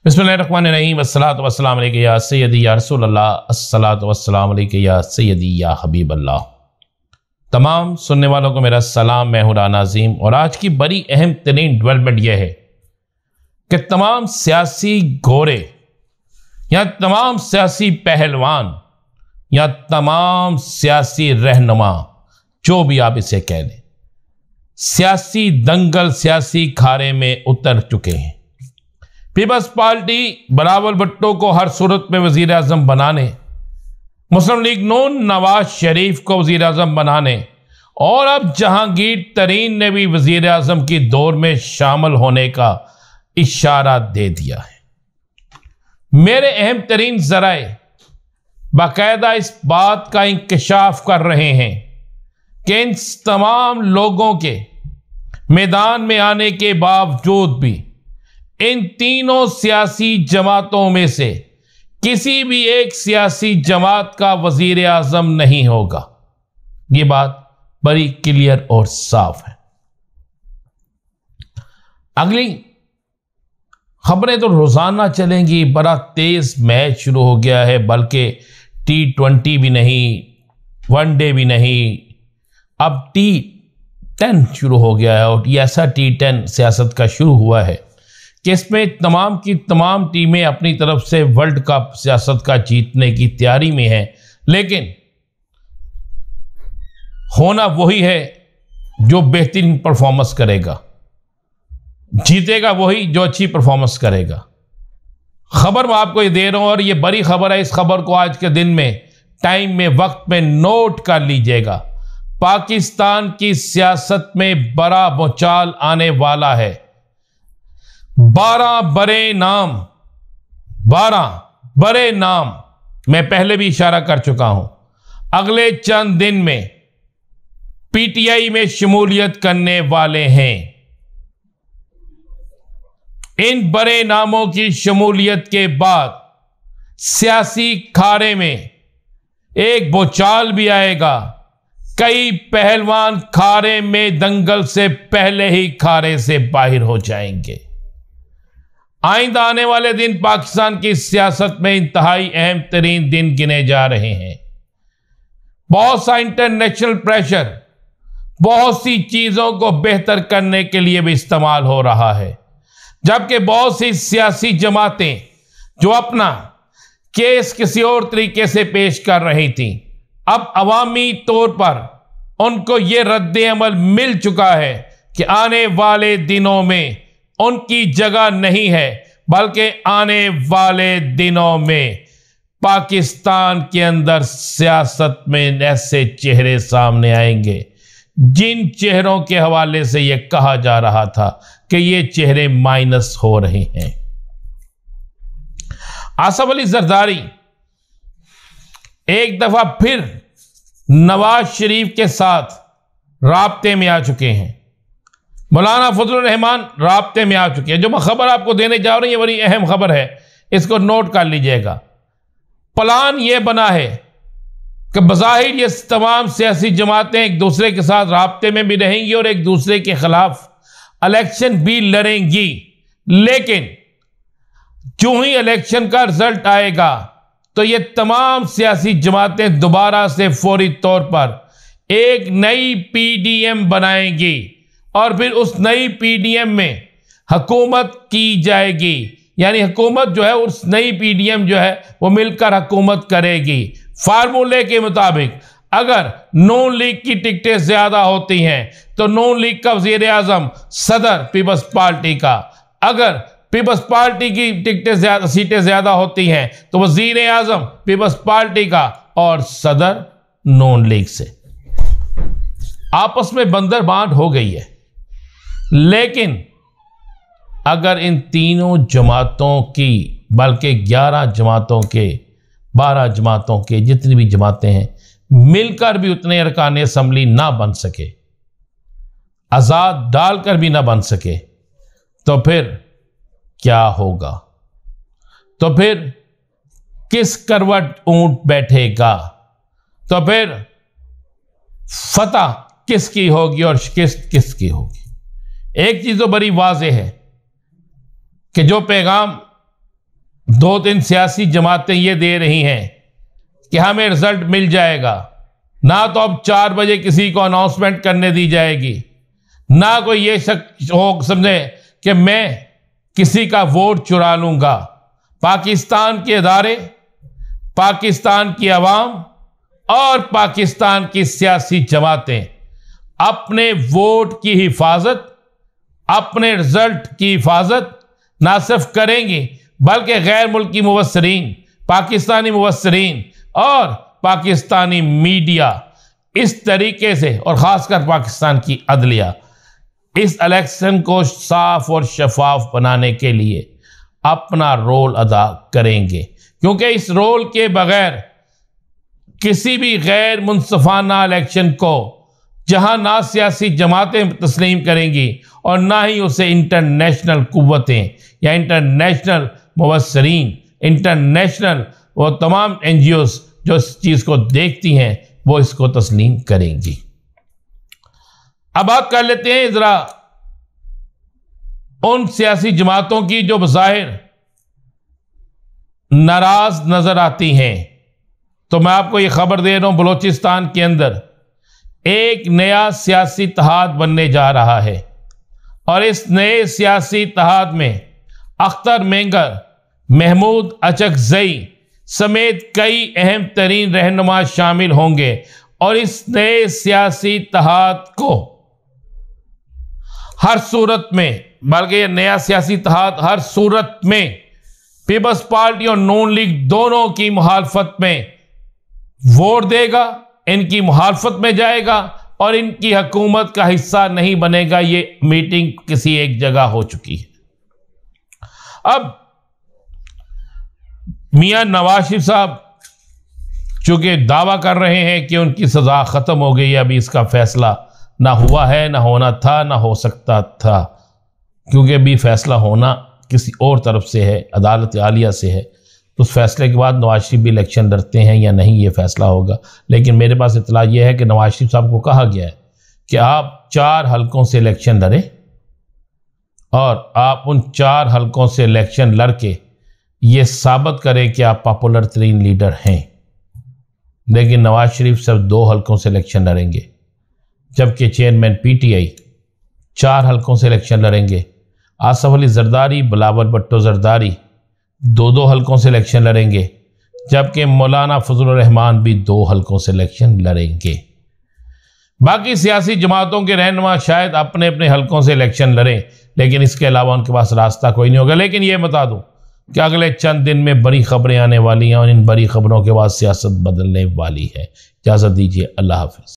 बिस्मिल्लाहिर्रहमानिर्रहीम अस्सलातु वस्सलामु अलैका या सय्यदी या रसूल अल्लाह अस्सलातु वस्सलामु अलैका या सय्यदी या हबीब अल्लाह। तमाम सुनने वालों को मेरा सलाम। मैं हूं राना अज़ीम और आज की बड़ी अहम तरीन डेवलपमेंट यह है कि तमाम सियासी घोड़े या तमाम सियासी पहलवान या तमाम सियासी रहनुमा, जो भी आप इसे कह लें, सियासी दंगल सियासी खारे में उतर चुके हैं। पीपल्स पार्टी बिलावल भुट्टो को हर सूरत में वजीर आजम बनाने, मुस्लिम लीग नून नवाज शरीफ को वजीर आजम बनाने और अब जहांगीर तरीन ने भी वजीर आजम की दौड़ में शामिल होने का इशारा दे दिया है। मेरे अहम तरीन जराए बाकायदा इस बात का इंकशाफ कर रहे हैं कि इन तमाम लोगों के मैदान में आने के बावजूद भी इन तीनों सियासी जमातों में से किसी भी एक सियासी जमात का वजीर आजम नहीं होगा। ये बात बड़ी क्लियर और साफ है। अगली खबरें तो रोजाना चलेंगी। बड़ा तेज मैच शुरू हो गया है, बल्कि T20 भी नहीं, वनडे भी नहीं, अब T10 शुरू हो गया है। और ये ऐसा T10 सियासत का शुरू हुआ है कि इसमें तमाम की तमाम टीमें अपनी तरफ से वर्ल्ड कप सियासत का जीतने की तैयारी में हैं, लेकिन होना वही है जो बेहतरीन परफॉर्मेंस करेगा, जीतेगा वही जो अच्छी परफॉर्मेंस करेगा। खबर मैं आपको ये दे रहा हूं और ये बड़ी खबर है। इस खबर को आज के दिन में, टाइम में, वक्त में नोट कर लीजिएगा। पाकिस्तान की सियासत में बड़ा भूचाल आने वाला है। 12 बड़े नाम मैं पहले भी इशारा कर चुका हूं, अगले चंद दिन में पीटीआई में शमूलियत करने वाले हैं। इन बड़े नामों की शमूलियत के बाद सियासी खारे में एक भूचाल भी आएगा। कई पहलवान खारे में दंगल से पहले ही खारे से बाहर हो जाएंगे। आइंदा आने वाले दिन पाकिस्तान की सियासत में इंतहाई अहम तरीन दिन गिने जा रहे हैं। बहुत सा इंटरनेशनल प्रेशर बहुत सी चीजों को बेहतर करने के लिए भी इस्तेमाल हो रहा है, जबकि बहुत सी सियासी जमातें जो अपना केस किसी और तरीके से पेश कर रही थी, अब अवामी तौर पर उनको यह रद्द अमल मिल चुका है कि आने वाले दिनों में उनकी जगह नहीं है, बल्कि आने वाले दिनों में पाकिस्तान के अंदर सियासत में ऐसे चेहरे सामने आएंगे जिन चेहरों के हवाले से यह कहा जा रहा था कि ये चेहरे माइनस हो रहे हैं। आसिफ अली जरदारी एक दफा फिर नवाज शरीफ के साथ राब्ते में आ चुके हैं। मौलाना फजलुर रहमान राब्ते में आ चुके हैं। जो मैं खबर आपको देने जा रही है बड़ी अहम खबर है, इसको नोट कर लीजिएगा। प्लान यह बना है कि बज़ाहिर ये तमाम सियासी जमातें एक दूसरे के साथ राब्ते में भी रहेंगी और एक दूसरे के खिलाफ इलेक्शन भी लड़ेंगी, लेकिन जो ही इलेक्शन का रिजल्ट आएगा तो ये तमाम सियासी जमातें दोबारा से फौरी तौर पर एक नई पीडीएम बनाएंगी और फिर उस नई पीडीएम में हुकूमत की जाएगी। यानी हुकूमत जो है, उस नई पीडीएम जो है वो मिलकर हुकूमत करेगी। फार्मूले के मुताबिक अगर नून लीग की टिकटें ज्यादा होती हैं तो नून लीग का वजीर आजम सदर पीपल्स पार्टी का, अगर पीपल्स पार्टी की टिकटें सीटें ज्यादा होती हैं तो वजीर आजम पीपल्स पार्टी का और सदर नून लीग से। आपस में बंदर बांट हो गई है। लेकिन अगर इन तीनों जमातों की, बल्कि 11 जमातों के, 12 जमातों के, जितनी भी जमातें हैं, मिलकर भी उतने अरकान असम्बली ना बन सके, आजाद डालकर भी ना बन सके, तो फिर क्या होगा? तो फिर किस करवट ऊंट बैठेगा? तो फिर फतह किसकी होगी और शिकस्त किसकी होगी? एक चीज तो बड़ी वाज़ेह है कि जो पैगाम 2-3 سیاسی جماعتیں یہ دے رہی ہیں کہ ہمیں رزلٹ مل جائے گا، نہ تو اب 4 بجے کسی کو اناؤنسمنٹ کرنے دی جائے گی، نہ کوئی یہ سمجھے کہ میں کسی کا ووٹ چرا لوں گا۔ پاکستان کے ادارے، پاکستان کی عوام اور پاکستان کی سیاسی جماعتیں اپنے ووٹ کی حفاظت، اپنے رزلٹ کی حفاظت نہ صرف کریں گی بلکہ غیر ملکی مبصرین، پاکستانی مبصرین اور پاکستانی میڈیا اس طریقے سے، اور خاص کر پاکستان کی عدلیہ، اس الیکشن کو صاف اور شفاف بنانے کے لیے اپنا رول ادا کریں گے، کیونکہ اس رول کے بغیر کسی بھی غیر منصفانہ الیکشن کو جہاں نہ سیاسی جماعتیں تسلیم کریں گی اور نہ ہی اسے انٹرنیشنل قوتیں یا انٹرنیشنل مبصرین، انٹرنیشنل وہ تمام NGOs جو اس چیز کو دیکھتی ہیں وہ اس کو تسلیم کریں گی۔ اب بات کر لیتے ہیں ذرا ان سیاسی جماعتوں کی جو بظاہر ناراض نظر آتی ہیں۔ تو میں آپ کو یہ خبر دے رہا ہوں، بلوچستان کے اندر ایک نیا سیاسی اتحاد بننے جا رہا ہے، اور اس نئے سیاسی اتحاد میں اختر مینگر، محمود اچکزئی سمیت کئی اہم ترین رہنما شامل ہوں گے، اور اس نئے سیاسی اتحاد کو ہر صورت میں، بلکہ یہ نیا سیاسی اتحاد ہر صورت میں پیپلز پارٹی اور نون لیگ دونوں کی مخالفت میں ووٹ دے گا، ان کی مخالفت میں جائے گا اور ان کی حکومت کا حصہ نہیں بنے گا۔ یہ میٹنگ کسی ایک جگہ ہو چکی ہے۔ اب میاں نواز شریف صاحب چونکہ دعویٰ کر رہے ہیں کہ ان کی سزا ختم ہو گئی، ابھی اس کا فیصلہ نہ ہوا ہے، نہ ہونا تھا، نہ ہو سکتا تھا، کیونکہ ابھی فیصلہ ہونا کسی اور طرف سے ہے، عدالت عالیہ سے ہے۔ تو اس فیصلے کے بعد نواز شریف بھی الیکشن لڑتے ہیں یا نہیں، یہ فیصلہ ہوگا۔ لیکن میرے پاس اطلاع یہ ہے کہ نواز شریف صاحب کو کہا گیا ہے کہ آپ 4 حلقوں سے الیکشن لڑیں، اور آپ ان 4 حلقوں سے الیکشن لڑ کے یہ ثابت کریں کہ آپ پاپولر ترین لیڈر ہیں۔ لیکن نواز شریف صرف 2 حلقوں سے الیکشن لڑیں گے، جبکہ چیئرمین PTI 4 حلقوں سے الیکشن لڑیں گے۔ آصف علی زرداری، بلاول بھٹو زرداری 2 حلقوں سے الیکشن لڑیں گے، جبکہ مولانا فضل الرحمان بھی 2 حلقوں سے الیکشن لڑیں گے۔ باقی سیاسی جماعتوں کے رہنما شاید اپنے اپنے حلقوں سے الیکشن لڑیں، لیکن اس کے علاوہ ان کے پاس راستہ کوئی نہیں ہوگا۔ لیکن یہ بتا دوں کہ اگلے چند دن میں بڑی خبریں آنے والی ہیں، اور ان بڑی خبروں کے بعد سیاست بدلنے والی ہے۔ اجازت دیجیے، اللہ حافظ۔